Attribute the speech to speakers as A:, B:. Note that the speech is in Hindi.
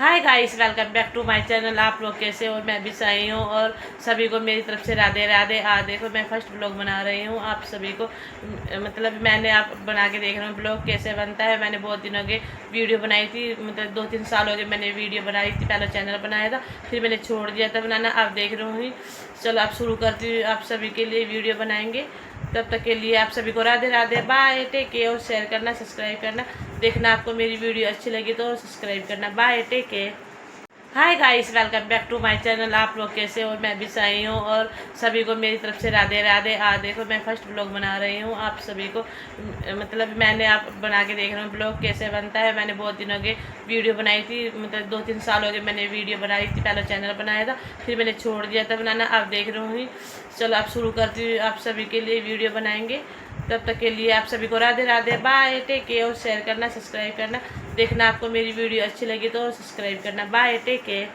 A: Hi guys, welcome back to my channel. आप लोग कैसे हो? मैं भी सही हूँ और सभी को मेरी तरफ से राधे राधे। देखो, मैं फर्स्ट ब्लॉग बना रही हूँ आप सभी को। मतलब मैंने आप बना के देख रहा हूँ ब्लॉग कैसे बनता है। मैंने बहुत दिनों के वीडियो बनाई थी, मतलब 2-3 साल हो गए मैंने वीडियो बनाई थी। पहले चैनल बनाया था, फिर मैंने छोड़ दिया था बनाना। अब देख रही हूँ, चलो अब शुरू करती हूँ। आप सभी के लिए वीडियो बनाएंगे, तब तक के लिए आप सभी को Radhe Radhe, bye, take care. और शेयर करना, सब्सक्राइब करना। देखना आपको मेरी वीडियो अच्छी लगी तो सब्सक्राइब करना। Bye, take care. Hi guys, welcome back to my channel. आप लोग कैसे हो? मैं भी सही हूँ और सभी को मेरी तरफ से राधे राधे। देखो, मैं फर्स्ट ब्लॉग बना रही हूँ आप सभी को। मतलब मैंने आप बना के देख रहा हूँ ब्लॉग कैसे बनता है। मैंने बहुत दिनों के वीडियो बनाई थी, मतलब 2-3 साल हो गए मैंने वीडियो बनाई थी। पहले चैनल बनाया था, फिर मैंने छोड़ दिया था बनाना। अब देख रही हूँ, चलो अब शुरू करती हूँ। आप सभी के लिए वीडियो बनाएंगे, तब तक के लिए आप सभी को Radhe Radhe, bye, take care. और शेयर करना, सब्सक्राइब करना। देखना आपको मेरी वीडियो अच्छी लगी तो सब्सक्राइब करना। Bye, take care.